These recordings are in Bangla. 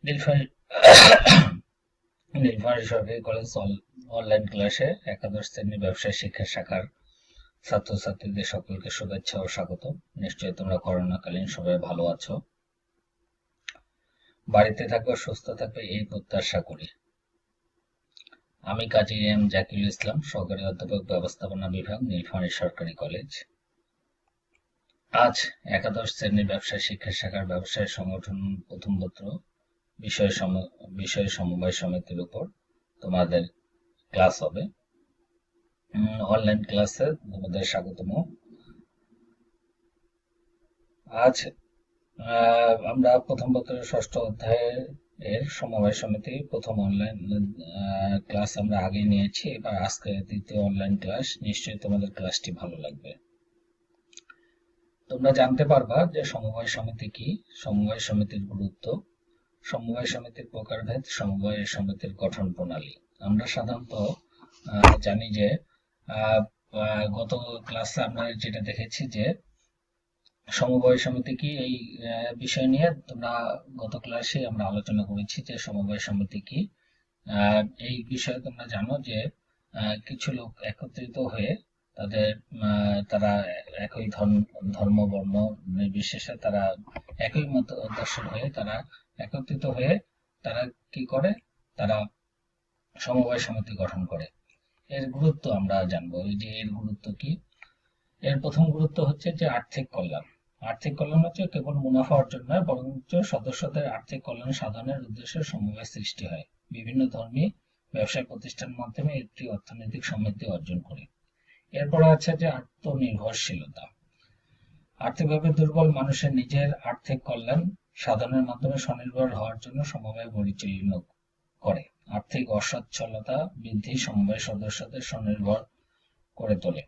নীলফামারী নীলফামারী সরকারি কলেজ অনলাইন ক্লাসে একাদশ শ্রেণীর ব্যবসায় শিক্ষা শাখার ছাত্রছাত্রীদের সকলকে শুভেচ্ছা ও স্বাগত। নিশ্চয়ই তোমরা করোনাকালীন সবাই ভালো আছো, বাড়িতে থাকবে, সুস্থ থাকবে এই প্রত্যাশা করি। আমি কাজী এম জাকিরুল ইসলাম, সহকারী অধ্যাপক, ব্যবস্থাপনা বিভাগ, নীলফামারী সরকারি কলেজ। আজ একাদশ শ্রেণীর ব্যবসায় শিক্ষা শাখার ব্যবসায় সংগঠন প্রথম পত্র বিষয় সমবায় সমিতির উপর তোমাদের ক্লাস হবে। অনলাইন ক্লাসে তোমাদের স্বাগতম। আজ আমরা প্রথম পত্রের ষষ্ঠ অধ্যায়ে এর সমবায় সমিতি প্রথম অনলাইন ক্লাস আমরা আগে নিয়েছি। এবার আজকে দ্বিতীয় অনলাইন ক্লাস। নিশ্চয়ই তোমাদের ক্লাসটি ভালো লাগবে। তোমরা জানতে পারবা যে সমবায় সমিতি কি, সমবায় সমিতির গুরুত্ব, সমবায় সমিতির প্রকারভেদ, সমবায় সমিতির গঠন প্রণালী। আমরা সাধারণত জানি যে গত ক্লাসে আমরা যেটা দেখেছি যে সমবায় সমিতি কি, এই বিষয় নিয়ে তোমরা গত ক্লাসে আমরা আলোচনা করেছি যে সমবায় সমিতি কি। এই বিষয়ে তোমরা জানো যে কিছু লোক একত্রিত হয়ে তারা একই ধর্ম বর্ণ নির্বিশেষে তারা একই মত দর্শন হয়ে তারা একত্রিত হয়ে তারা কি করে, তারা সমবায় সমিতি গঠন করে। এর গুরুত্ব আমরা জানবো। এই যে এর গুরুত্ব কি, এর প্রথম গুরুত্ব হচ্ছে যে আর্থিক কল্যাণ। আর্থিক কল্যাণ হচ্ছে কেবল মুনাফা অর্জন নয়, বরঞ্চ সদস্যদের আর্থিক কল্যাণ সাধনের উদ্দেশ্যে সমবায় সৃষ্টি হয়। বিভিন্ন ধর্মী ব্যবসায় প্রতিষ্ঠানের মাধ্যমে একটি অর্থনৈতিক সমৃদ্ধি অর্জন করে। এরপরে আছে যে আত্মনির্ভরশীলতা। আর্থিকভাবে দুর্বল মানুষের নিজের আর্থিক কল্যাণ সাধনের মাধ্যমে স্বনির্ভর হওয়ার জন্য সমবায় পরিচালনা করে। আর্থিক অসচ্ছলতা বৃদ্ধি সমবায় সদস্যদের স্বনির্ভর করে তোলে।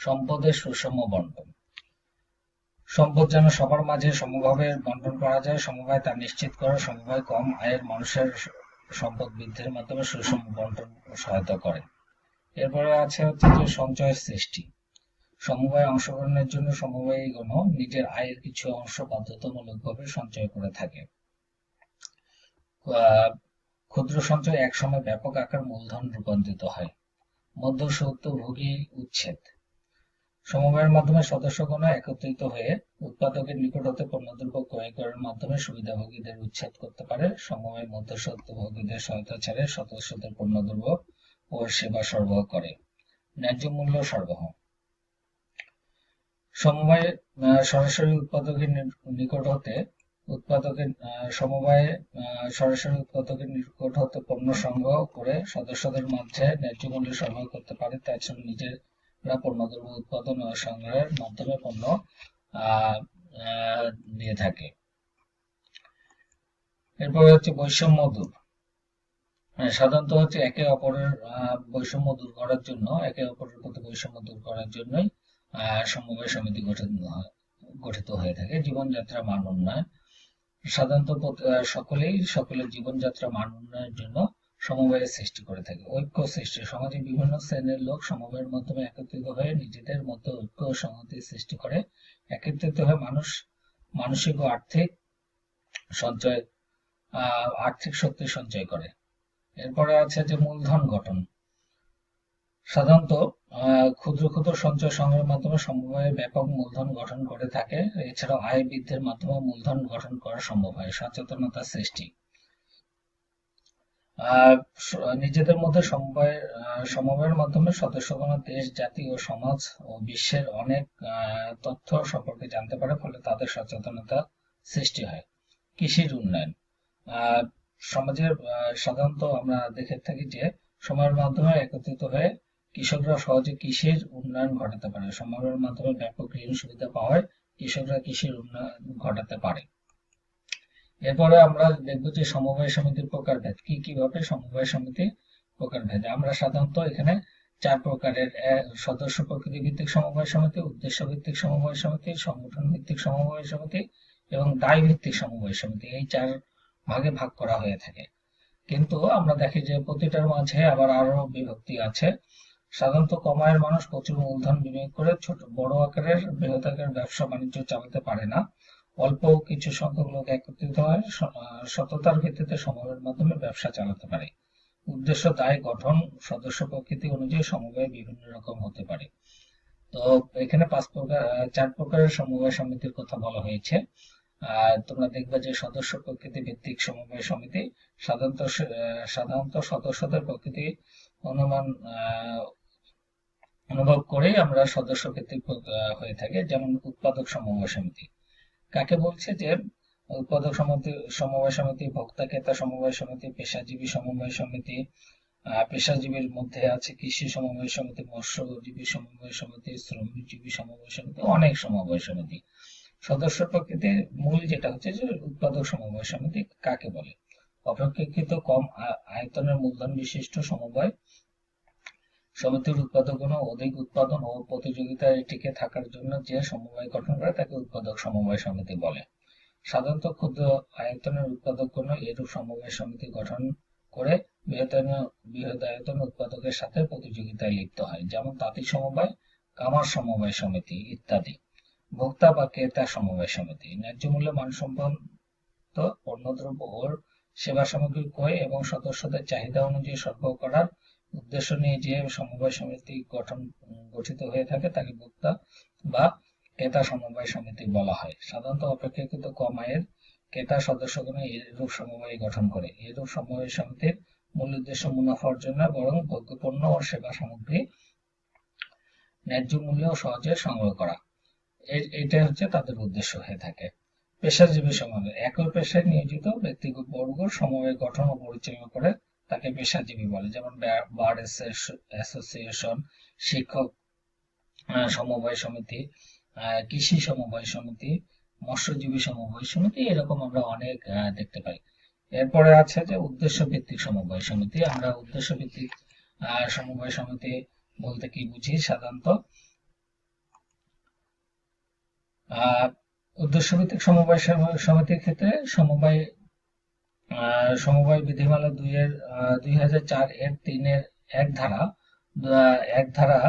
সম্পদের সুষম বন্টন। সম্পদ যেন সবার মাঝে সমভাবে বন্টন করা যায়। সমবায় তা নিশ্চিত করে। সমবায় কম আয়ের মানুষের সম্পদ বৃদ্ধির মাধ্যমে সুষম বন্টন সহায়তা করে। এরপরে আছে হচ্ছে যে সঞ্চয়ের সৃষ্টি। সমবায়ে অংশগ্রহণের জন্য সমবায়ীগণ নিজের আয়ের কিছু অংশ বাধ্যতামূলকভাবে সঞ্চয় করে থাকে। ক্ষুদ্র সঞ্চয় একসময় ব্যাপক আকার মূলধন রূপান্তরিত হয়। মধ্যস্বত্বভোগী উচ্ছেদ। সমবায়ের মাধ্যমে সদস্যগণ একত্রিত হয়ে উৎপাদকের নিকট হতে পণ্যদ্রব্য ক্রয় করার মাধ্যমে সুবিধাভোগীদের উচ্ছেদ করতে পারে। সমবায় মধ্যস্বত্বভোগীদের সহায়তা ছাড়া সদস্যদের পণ্যদ্রব্য ও সেবা সরবরাহ করে। ন্যায্য মূল্য সরবরাহ। সমবায়ে সরাসরি উৎপাদকের নিকট হতে পণ্য সংগ্রহ করে সদস্যদের মাঝে ন্যায্য মূল্যে সরবরাহ করতে পারে। তাছাড়া নিজেরা পণ্যদ্রব্য উৎপাদন ও সংগ্রহের মাধ্যমে পণ্য দিয়ে থাকে। এরপরে হচ্ছে বৈষম্য দূর। সাধারণত হচ্ছে একে অপরের প্রতি বৈষম্য দূর করার জন্যই সমবায় সমিতি গঠিত হয়ে থাকে। জীবনযাত্রা মান উন্নয়ন। সাধারণত সকলের জীবনযাত্রা মান উন্নয়নের জন্য সমবায়ের সৃষ্টি করে থাকে। ঐক্য সৃষ্টি। সমাজে বিভিন্ন শ্রেণীর লোক সমবায়ের মাধ্যমে একত্রিত হয়ে নিজেদের মধ্যে ঐক্য ও সংহতি সৃষ্টি করে। একত্রিত হয়ে মানসিক ও আর্থিক শক্তি সঞ্চয় করে। এরপরে আছে যে মূলধন গঠন। সাধারণত ক্ষুদ্র ক্ষুদ্র সঞ্চয় সংগ্রহের মাধ্যমে সমবায়ে ব্যাপক মূলধন গঠন করে থাকে। এছাড়াও আয় বৃদ্ধির মাধ্যমে মূলধন গঠন করা সম্ভব হয়। সচেতনতা সৃষ্টি। নিজেদের মধ্যে সমবায়ের মাধ্যমে সদস্যগণ দেশ, জাতি ও সমাজ ও বিশ্বের অনেক তথ্য সম্পর্কে জানতে পারে, ফলে তাদের সচেতনতা সৃষ্টি হয়। কৃষির উন্নয়ন। সমাজের সাধারণত আমরা দেখে থাকি যে সময়ের মাধ্যমে একত্রিত হয়ে কৃষকরা সহজে কৃষির উন্নয়ন ঘটাতে পারে। সমবায়ের মাধ্যমে ব্যাপক ঋণ সুবিধা পাওয়ায় কৃষকরা কৃষির উন্নয়ন ঘটাতে পারে। এরপরে আমরা দেখব যে সমবায় সমিতির প্রকারভেদ। কিভাবে সমবায় সমিতি প্রকারভেদ। আমরা সাধারণত এখানে 4 প্রকারের: সদস্য প্রকৃতি ভিত্তিক সমবায় সমিতি, উদ্দেশ্য ভিত্তিক সমবায় সমিতি, সংগঠন ভিত্তিক সমবায় সমিতি এবং দায় ভিত্তিক সমবায় সমিতি, এই 4 ভাগে ভাগ করা হয়ে থাকে। কিন্তু আমরা দেখি যে প্রতিটার মাঝে আবার আরো বিভক্তি আছে। সাধারণত কম আয়ের মানুষ প্রচুর মূলধন বিনিয়োগ করে বৃহৎ আকারের ব্যবসা বাণিজ্য চালাতে পারে না। অল্প কিছু সংখ্যক লোক একত্রিত হয় সততার ভিত্তিতে সমবায়ের মাধ্যমে ব্যবসা চালাতে পারে। উদ্দেশ্য, দায়, গঠন, সদস্য প্রকৃতি অনুযায়ী সমবায় বিভিন্ন রকম হতে পারে। তো এখানে 4 প্রকারের সমবায় সমিতির কথা বলা হয়েছে। তোমরা দেখবে যে সদস্য প্রকৃতি ভিত্তিক সমবায় সমিতি সাধারণত সদস্যদের প্রকৃতি অনুমান অনুভব করেই আমরা সদস্য ভিত্তিক হয়ে থাকে। যেমন উৎপাদক সমবায় সমিতি কাকে বলছে, যে উৎপাদক সমবায় সমিতি, ভোক্তা ক্রেতা সমবায় সমিতি, পেশাজীবী সমবায় সমিতি, পেশাজীবীর মধ্যে আছে কৃষি সমবায় সমিতি, মৎস্যজীবী সমবায় সমিতি, শ্রমজীবী সমবায় সমিতি, অনেক সমবায় সমিতি। সদস্য প্রকৃতির মূল যেটা হচ্ছে যে উৎপাদক সমবায় সমিতি কাকে বলে? অপেক্ষাকৃত কম আয়তনের মূলধন বিশিষ্ট সমবায় সমিতির উৎপাদকগণ অধিক উৎপাদন ও প্রতিযোগিতায় টিকে থাকার জন্য যে সমবায় গঠন করে তাকে উৎপাদক সমবায় সমিতি বলে। সাধারণত ক্ষুদ্র আয়তনের উৎপাদকগণ এরূপ সমবায় সমিতি গঠন করে বৃহদায়তন উৎপাদকের সাথে প্রতিযোগিতায় লিপ্ত হয়, যেমন তাঁতি সমবায়, কামার সমবায় সমিতি ইত্যাদি। ভোক্তা বা ক্রেতা সমবায় সমিতি ন্যায্য মূল্যে মানসম্পন্ন পণ্যদ্রব্য ও সেবা সামগ্রী ক্রয় এবং সদস্যদের চাহিদা অনুযায়ী সরবরাহ করার উদ্দেশ্য নিয়ে যে সমবায় সমিতি গঠিত হয়ে থাকে তাকে ভোক্তা বা ক্রেতা সমবায় সমিতি বলা হয়। সাধারণত অপেক্ষাকৃত কম আয়ের ক্রেতা সদস্যগণ এরূপ সমবায় গঠন করে। এরূপ সমবায় সমিতির মূল উদ্দেশ্য মুনাফা অর্জন নয়, বরং ভোগ্য পণ্য ও সেবা সামগ্রী ন্যায্য মূল্যে ও সহজে সংগ্রহ করা। এটাই হচ্ছে তাদের উদ্দেশ্য হয়ে থাকে। পেশাজীবী সমবায় একই পেশায় নিয়োজিত ব্যক্তিবর্গ সমবায় গঠন ও পরিচালনা করে তাকে পেশাজীবী বলে, যেমন বার অ্যাসোসিয়েশন, শিক্ষক সমবায় সমিতি, কৃষি সমবায় সমিতি, মৎস্যজীবী সমবায় সমিতি, এরকম আমরা অনেক দেখতে পাই। এরপরে আছে যে উদ্দেশ্য ভিত্তিক সমবায় সমিতি। আমরা উদ্দেশ্য ভিত্তিক সমবায় সমিতি বলতে কি বুঝি? সাধারণত উদ্দেশ্য ভিত্তিক সমবায় সমিতির ক্ষেত্রে সমবায় বিধিমালা 2004 এর 3 এক ধারা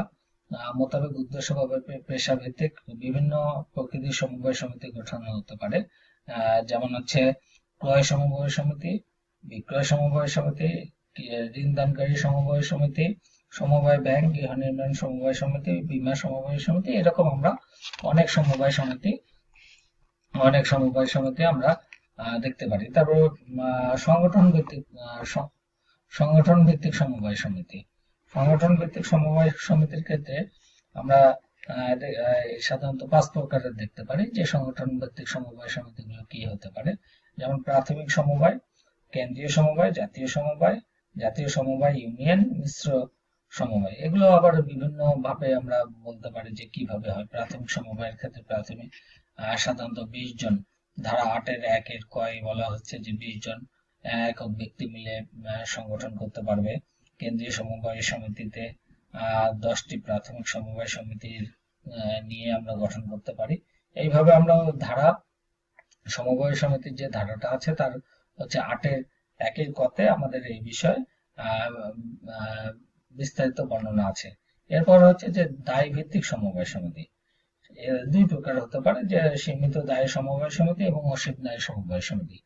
মোতাবেক উদ্দেশ্য বা পেশা ভিত্তিক বিভিন্ন প্রকৃতির সমবায় সমিতি গঠন হতে পারে। যেমন হচ্ছে ক্রয় সমবায় সমিতি, বিক্রয় সমবায় সমিতি, ঋণ দানকারী সমবায় সমিতি, সমবায় ব্যাংক, গৃহ নির্মাণ সমবায় সমিতি, বীমা সমবায় সমিতি, এরকম আমরা অনেক সমবায় সমিতি আমরা দেখতে পারি। তারপর সংগঠন ভিত্তিক সমবায় সমিতি। সংগঠন ভিত্তিক সমবায় সমিতির ক্ষেত্রে আমরা সাধারণত 5 প্রকারের দেখতে পারি যে সংগঠন ভিত্তিক সমবায় সমিতিগুলো কি হতে পারে। যেমন প্রাথমিক সমবায়, কেন্দ্রীয় সমবায়, জাতীয় সমবায়, ইউনিয়ন, মিশ্র সমবায়। এগুলো আবার বিভিন্ন ভাবে আমরা বলতে পারি যে কিভাবে হয়। প্রাথমিক সমবায়ের ক্ষেত্রে সাধারণত 20 জন, ধারা 8-1 কয় বলা হচ্ছে যে 20 জন একক ব্যক্তি মিলে সংগঠন করতে পারবে। কেন্দ্রীয় সমবায় সমিতিতে 10টি প্রাথমিক সমবায় সমিতির নিয়ে আমরা গঠন করতে পারি। এইভাবে আমরা সমবায় সমিতির যে ধারাটা আছে তার হচ্ছে 8-1 কতে আমাদের এই বিষয়ে বিস্তারিত বর্ণনা আছে। এরপর হচ্ছে যে দায় ভিত্তিক সমবায় সমিতি। 2 প্রকার হতে পারে, যে সীমিত দায় সমবায় সমিতি এবং অসীম দায় সমবায় সমিতি।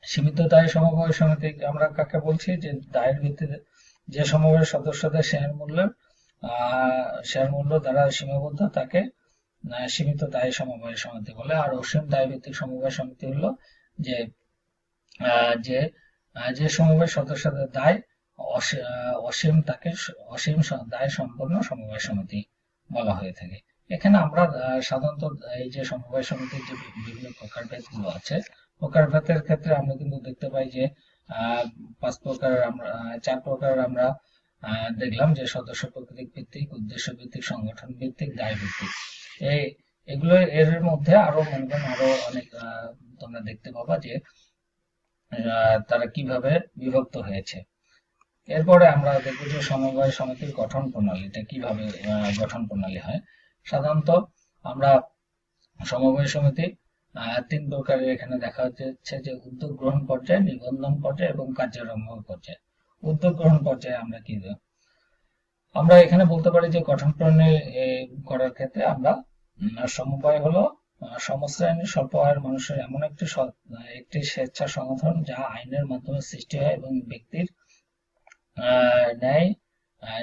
সীমিত দায় সমবায় সমিতি আমরা কাকে বলছি? যে দায়ের ভিত্তিতে যে সমবায়ের সদস্যদের শেয়ার মূল্য দ্বারা সীমাবদ্ধ তাকে সীমিত দায় সমবায় সমিতি বলে। আর অসীম দায় ভিত্তিক সমবায় সমিতি হলো যে যে সমবায় সদস্যদের দায় অসীম দায় সম্পন্ন সমবায় সমিতি বলা হয়ে থাকে। এখানে আমরা সাধারণত এই যে সমবায় সমিতির যে বিভিন্ন প্রকারভেদ গুলো আছে, প্রকারভেদের ক্ষেত্রে আমরা কিন্তু দেখতে পাই যে 4 প্রকার আমরা দেখলাম, যে সদস্য প্রকৃতিক ভিত্তিক, উদ্দেশ্য ভিত্তিক, সংগঠন ভিত্তিক, দায় ভিত্তিক। এগুলো এর মধ্যে আরো অনেক তোমরা দেখতে পাবা যে তারা কিভাবে বিভক্ত হয়েছে। এরপরে আমরা দেখব যে সমবায় সমিতির গঠন প্রণালীটা কিভাবে গঠন প্রণালী হয়। সাধারণত আমরা সমবায় সমিতি 3 প্রকারের এখানে দেখা যাচ্ছে, যে উদ্যোগ গ্রহণ পর্যায়ে, নিবন্ধন পর্যায়ে এবং কার্যারম্ভ পর্যায়ে। উদ্যোগ গ্রহণ পর্যায়ে আমরা এখানে বলতে পারি যে গঠন প্রণালী করার ক্ষেত্রে আমরা সমবায় হলো সমশ্রেণীর স্বল্প আয়ের মানুষের এমন একটি স্বেচ্ছা সংগঠন যা আইনের মাধ্যমে সৃষ্টি হয় এবং ব্যক্তির ন্যায়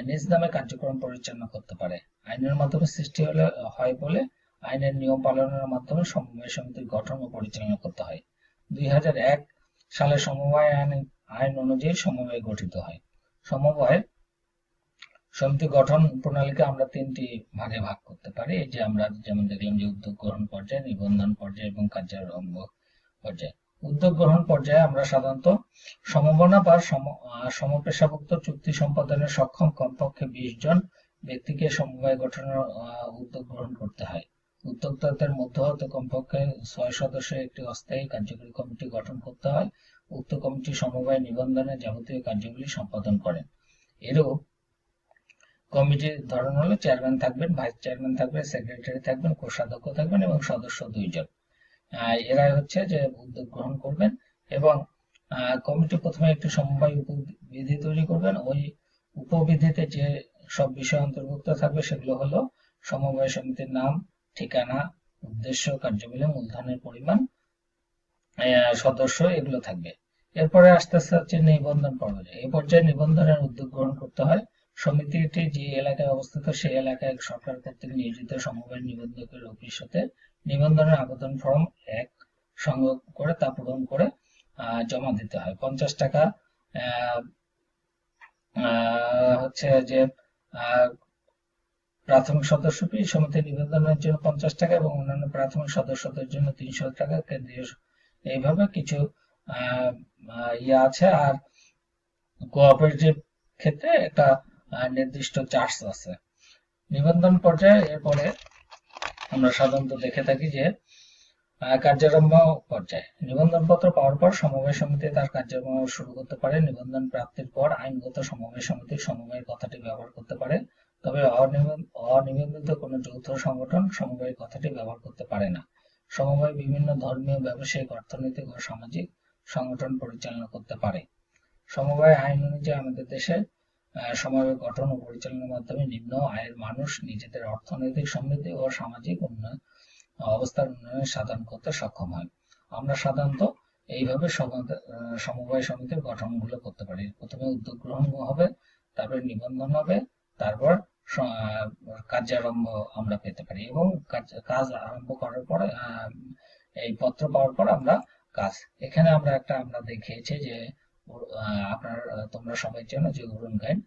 নিজ নামে কার্যক্রম পরিচালনা করতে পারে। আইনের মাধ্যমে সৃষ্টি হয় বলে আইনের নিয়ম পালনের মাধ্যমে সমবায় সমিতির গঠন ও পরিচালনা করতে হয়। 2001 সালে সমবায় আইন অনুযায়ী সমবায় গঠিত হয়। সমবায় সমিতি গঠন প্রণালীকে আমরা 3টি ভাগে ভাগ করতে পারি। এই যে আমরা যেমন দেখলাম যে উদ্যোগ গ্রহণ পর্যায়ে, নিবন্ধন পর্যায়ে এবং কার্যারম্ভ পর্যায়ে। উদ্যোগ গ্রহণ পর্যায়ে আমরা সাধারণত সমমনা বা সমপেশাভুক্ত চুক্তি সম্পাদনে সক্ষম কমপক্ষে 20 জন ব্যক্তিকে সমবায় গঠনের উদ্যোগ গ্রহণ করতে হয়। উদ্যোক্তাদের মধ্য হতে কমপক্ষে 6 সদস্যের একটি অস্থায়ী কার্যকরী কমিটি গঠন করতে হয়। উক্ত কমিটি সমবায় নিবন্ধনের যাবতীয় কার্যগুলি সম্পাদন করেন। এরূপ কমিটির ধরন হলো চেয়ারম্যান থাকবেন, ভাইস চেয়ারম্যান থাকবেন, সেক্রেটারি থাকবেন, কোষাধ্যক্ষ থাকবেন এবং সদস্য 2 জন। এরাই হচ্ছে যে উদ্যোগ গ্রহণ করবেন এবং কমিটি প্রথমে একটি সমবায় উপবিধি তৈরি করবেন। ওই উপবিধিতে যে সব বিষয় অন্তর্ভুক্ত থাকবে সেগুলো হলো সমবায় সমিতির নাম, ঠিকানা, উদ্দেশ্য, কার্যাবলী, মূলধনের পরিমাণ, সদস্য, এগুলো থাকবে। এরপরে আস্তে আস্তে হচ্ছে নিবন্ধন পর্ব। এই পর্যায়ে নিবন্ধনের উদ্যোগ গ্রহণ করতে হয়। সমিতিটি যে এলাকায় অবস্থিত সেই এলাকায় সরকার কর্তৃক নিয়োজিত সমবায় নিবন্ধকের অফিস হতে নিবন্ধনের আবেদন ফর্ম 1 সংগ্রহ করে তা পূরণ করে জমা দিতে হয়। 50 টাকা হচ্ছে যে প্রাথমিক সদস্য ফি, সমিতি নিবন্ধনের জন্য 50 টাকা এবং অন্যান্য প্রাথমিক সদস্যদের জন্য 300 টাকা কেন্দ্রীয়। এইভাবে কিছু ইয়ে আছে। আর কোঅপারেটিভ ক্ষেত্রে একটা নির্দিষ্ট চার্জ আছে। নিবন্ধন পর্যায়ে এরপরে আমরা সাধারণত দেখে থাকি যে কার্যারম্ভ পর্যায়ে নিবন্ধনপত্র পাওয়ার পর সমবায় সমিতি তার কার্যক্রম শুরু করতে পারে। নিবন্ধন প্রাপ্তির পর আইনগত সমবায় সমিতি সমবায়ের কথাটি ব্যবহার করতে পারে, তবে অনিবন্ধিত কোনো যৌথ সংগঠন সমবায়ের কথাটি ব্যবহার করতে পারে না। সমবায় বিভিন্ন ধর্মীয়, ব্যবসায়িক, অর্থনৈতিক ও সামাজিক সংগঠন পরিচালনা করতে পারে। সমবায় আইন অনুযায়ী আমাদের দেশে সমবায় গঠন ও পরিচালনার মাধ্যমে নিম্ন আয়ের মানুষ নিজেদের অর্থনৈতিক সমৃদ্ধি ও সামাজিক অবস্থার উন্নয়ন সাধন করতে সক্ষম হয়। আমরা সাধারণত এইভাবে সমবায় সমিতির গঠনগুলো করতে পারি। প্রথমে উদ্যোগ গ্রহণ হবে, তারপরে নিবন্ধন হবে, তারপর কার্যারম্ভ আমরা পেতে পারি এবং কাজ আরম্ভ করার পরে এই পত্র পাওয়ার পর আমরা কাজ। এখানে আমরা দেখিয়েছি যে তোমরা সবাই জানো যে উড়ন গাইড,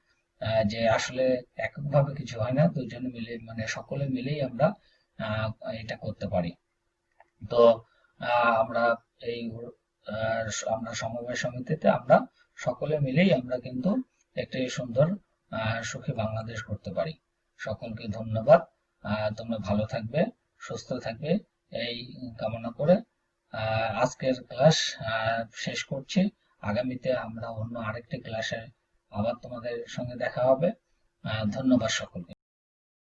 যে আসলে এককভাবে কিছু হয় না, দুজনে মিলে মানে সকলে মিলেই আমরা এটা করতে পারি। তো আমরা এই আমরা সমবায় সমিতিতে আমরা সকলে মিলেই আমরা কিন্তু একটি সুন্দর সুখী বাংলাদেশ করতে পারি। সকলকে ধন্যবাদ। তোমরা ভালো থাকবে, সুস্থ থাকবে এই কামনা করে আজকের ক্লাস শেষ করছি। আগামীতে আমরা অন্য আরেকটি ক্লাসে আবার তোমাদের সঙ্গে দেখা হবে। ধন্যবাদ সকলকে।